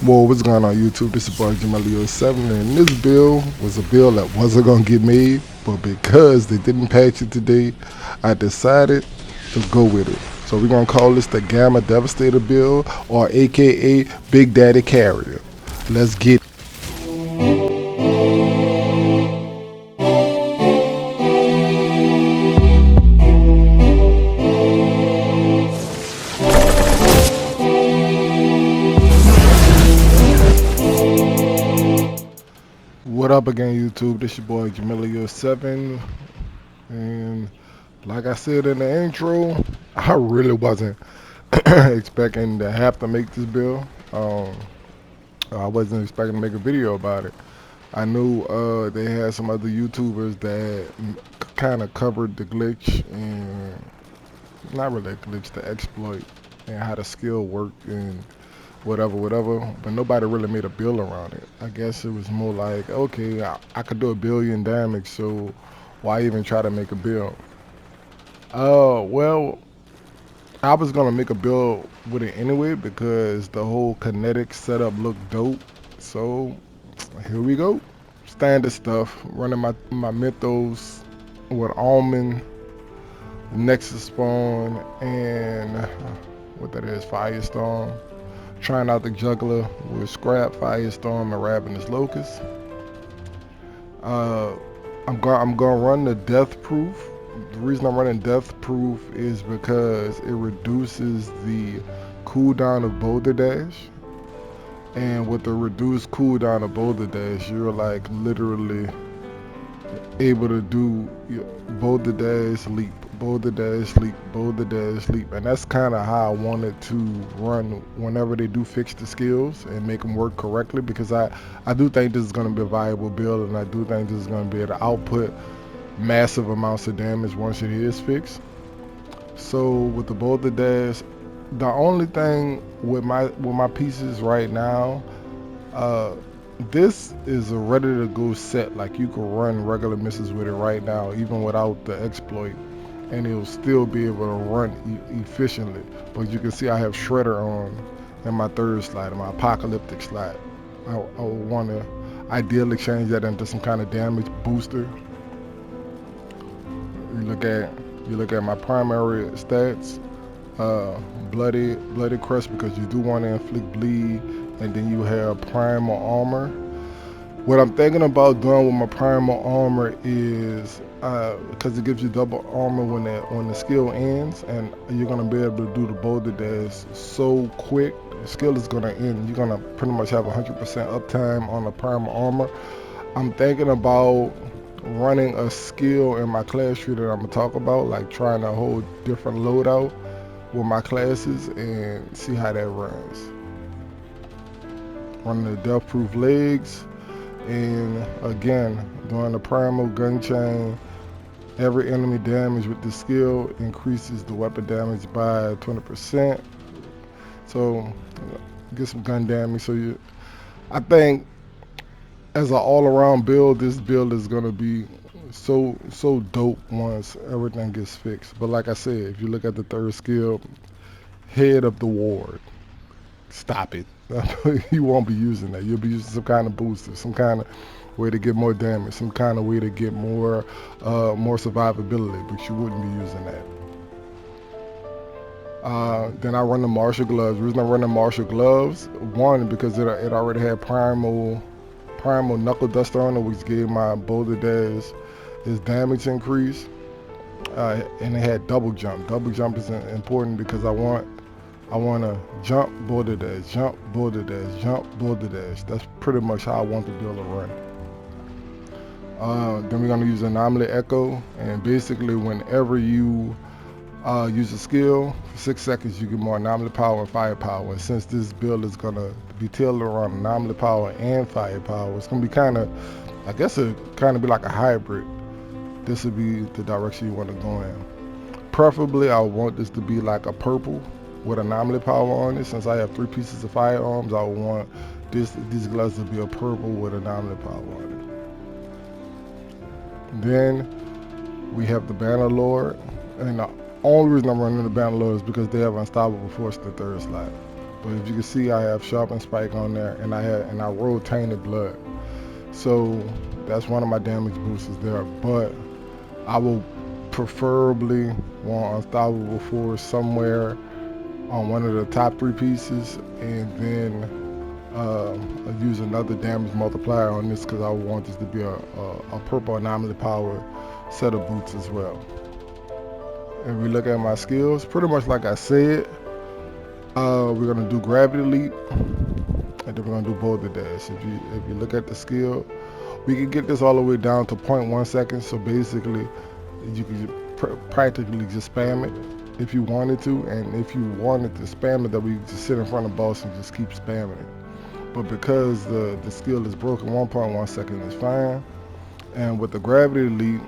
Well, what's going on YouTube? This is boy Jamelio7, and this build was a build that wasn't gonna get made, but because they didn't patch it today, I decided to go with it. So we're gonna call this the Gamma Devastator build, or AKA Big Daddy Carrier. Let's get it. What up again, YouTube? This your boy Jamelio7, and like I said in the intro, I really wasn't expecting to have to make this build. I wasn't expecting to make a video about it. I knew they had some other YouTubers that kind of covered the glitch, and not really a glitch, the exploit, and how the skill worked and whatever, but nobody really made a build around it. I guess it was more like, okay, I could do 1,000,000,000 damage, so why even try to make a build? Well, I was gonna make a build with it anyway because the whole kinetic setup looked dope. So here we go. Standard stuff. Running my mythos with almond, nexus spawn, and what that is, firestorm. Trying out the juggler with scrap, firestorm, and ravenous locust. Uh, I'm gonna run the death proof. The reason I'm running death proof is because it reduces the cooldown of boulder dash. And with the reduced cooldown of boulder dash, you're like literally able to do boulder dash leap, boulder dash leap, boulder dash leap, and that's kind of how I wanted to run whenever they do fix the skills and make them work correctly, because I do think this is going to be a viable build, and I do think this is going to be able to output massive amounts of damage once it is fixed. So with the boulder dash, the only thing with my pieces right now, this is a ready to go set. Like, you can run regular missions with it right now, even without the exploit, and it'll still be able to run efficiently. But you can see I have Shredder on in my third slot, in my apocalyptic slot. I would want to ideally change that into some kind of damage booster. You look at my primary stats. Bloody crust, because you do want to inflict bleed, and then you have primal armor. What I'm thinking about doing with my primal armor is because it gives you double armor when the skill ends, and you're gonna be able to do the boulder dash so quick. The skill is gonna end. You're gonna pretty much have 100% uptime on the primal armor. I'm thinking about running a skill in my class tree that I'm gonna talk about, like trying a whole different loadout with my classes and see how that runs. Running the death proof legs, and again doing the primal gun chain. Every enemy damage with the skill increases the weapon damage by 20%. So get some gun damage. So I think as an all-around build, this build is gonna be so dope once everything gets fixed. But like I said, if you look at the third skill, head of the ward, stop it. You won't be using that. You'll be using some kind of booster, some kind of way to get more damage, some kind of way to get more survivability, but you wouldn't be using that. Then I run the martial gloves. The reason I run the martial gloves, one, because it already had primal knuckle duster on it, which gave my boulder dash its damage increase, and it had double jump. Double jump is important because I want to jump, boulder dash, jump, boulder dash, jump, boulder dash. That's pretty much how I want the build to run. Then we're going to use anomaly echo, and basically whenever you use a skill for 6 seconds, you get more anomaly power and firepower. And since this build is going to be tailored around anomaly power and firepower, it's going to be kind of, I guess it kind of be like a hybrid. This would be the direction you want to go in. Preferably, I want this to be like a purple with anomaly power on it. Since I have 3 pieces of firearms, I would want these gloves to be a purple with anomaly power on it. Then we have the Banner Lord, and the only reason I'm running the Banner Lord is because they have Unstoppable Force in the third slot. But if you can see, I have sharpened spike on there, and I rolled tainted blood. So that's one of my damage boosters there. But I will preferably want unstoppable force somewhere on one of the top 3 pieces, and then I'll use another damage multiplier on this because I want this to be a purple anomaly power set of boots as well. If we look at my skills, pretty much like I said, we're gonna do gravity leap, and then we're gonna do boulder dash. If you look at the skill, we can get this all the way down to 0.1 seconds. So basically, you can practically just spam it if you wanted to, and if you wanted to spam it, that we just sit in front of the boss and just keep spamming it. But because the skill is broken, 1.1 second is fine. And with the gravity leap,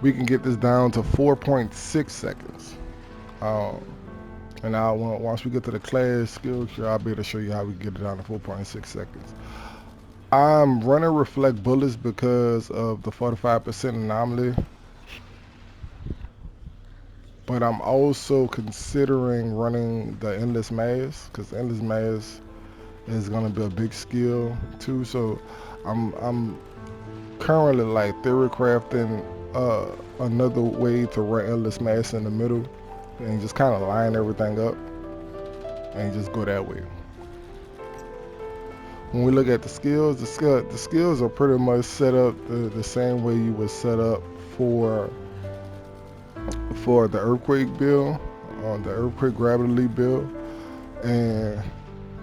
we can get this down to 4.6 seconds. And now once we get to the class skill tree, I'll be able to show you how we get it down to 4.6 seconds. I'm running reflect bullets because of the 45% anomaly, but I'm also considering running the endless mass because endless mass is gonna be a big skill too. So I'm currently like theory crafting another way to run endless mass in the middle and just kind of line everything up and just go that way. When we look at the skills, the skills are pretty much set up the same way you would set up for the earthquake build, on the earthquake gravity leap build,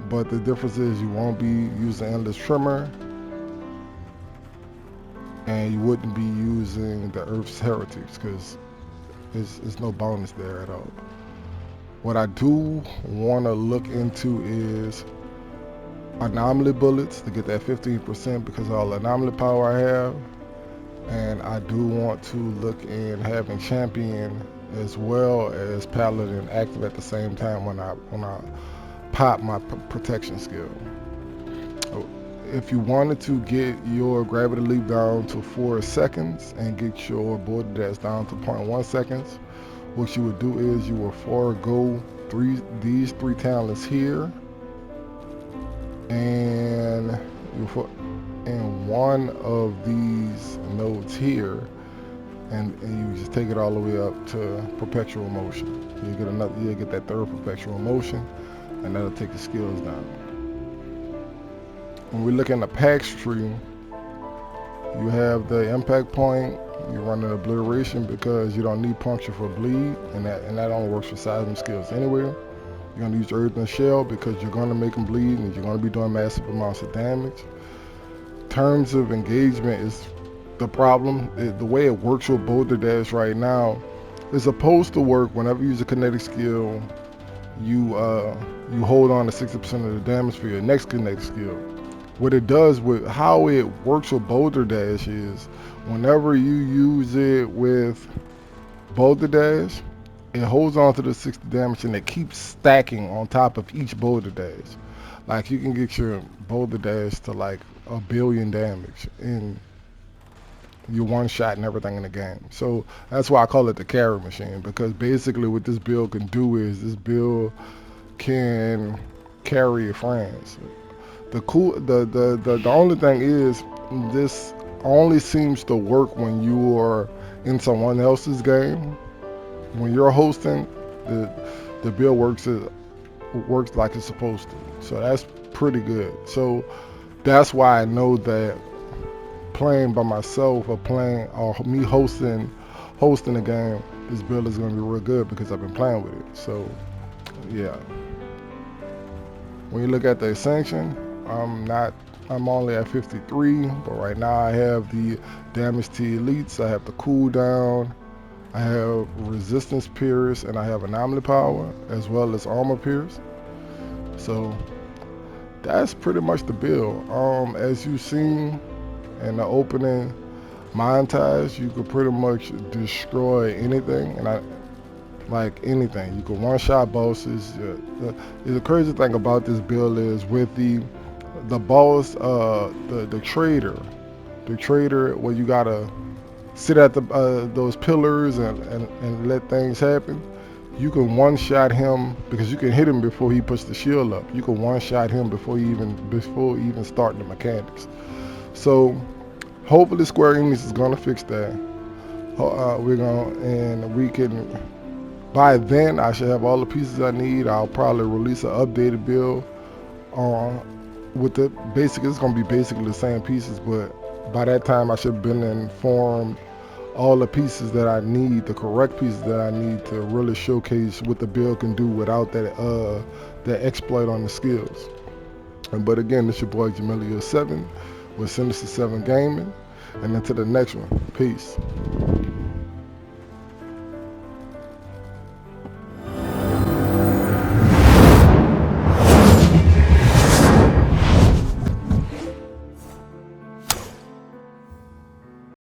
but the difference is you won't be using endless tremor, and you wouldn't be using the Earth's heritage because there's no bonus there at all. What I do want to look into is anomaly bullets to get that 15% because of all the anomaly power I have, and I do want to look in having champion as well as paladin active at the same time when I pop my protection skill. If you wanted to get your gravity leap down to 4 seconds and get your boulder dash down to 0.1 seconds, what you would do is you will forego these 3 talents here, and one of these nodes here, and you just take it all the way up to perpetual motion. You'll get that 3rd perpetual motion, and that'll take the skills down. When we look in the packs tree, you have the impact point. You run an obliteration because you don't need puncture for bleed, and that only works for seismic skills anyway. You're gonna use earthen shell because you're gonna make them bleed, and you're gonna be doing massive amounts of damage. Terms of engagement is the problem. The way it works with boulder dash right now is supposed to work whenever you use a kinetic skill. You hold on to 60% of the damage for your next kinetic skill. What it does with how it works with boulder dash is whenever you use it with boulder dash, it holds on to the 60 damage and it keeps stacking on top of each boulder dash. Like you can get your boulder dash to like 1 billion damage in your one shot and everything in the game. So that's why I call it the carry machine, because basically what this build can do is this build can carry your friends. The only thing is this only seems to work when you are in someone else's game. When you're hosting, the build works like it's supposed to. So that's pretty good. So that's why I know that playing by myself or me hosting the game, this build is gonna be real good because I've been playing with it. So yeah. When you look at the Ascension, I'm only at 53, but right now I have the damage to elites, I have the cooldown, I have resistance pierce, and I have anomaly power as well as armor pierce. So that's pretty much the build. As you've seen in the opening montage, you could pretty much destroy anything, and like anything. You can one-shot bosses. The crazy thing about this build is with the boss, the trader, where you gotta sit at those pillars and let things happen. you can one-shot him because you can hit him before he puts the shield up. You can one-shot him before he even start the mechanics. So hopefully Square Enix is gonna fix that. We're gonna and we can by then I should have all the pieces I need. I'll probably release an updated build with the basic. It's gonna be basically the same pieces, but by that time I should have been informed all the pieces that I need, the correct pieces that I need to really showcase what the build can do without that exploit on the skills. But again, this your boy Jamelia 7 with Sinister 7 Gaming, and until the next one, peace.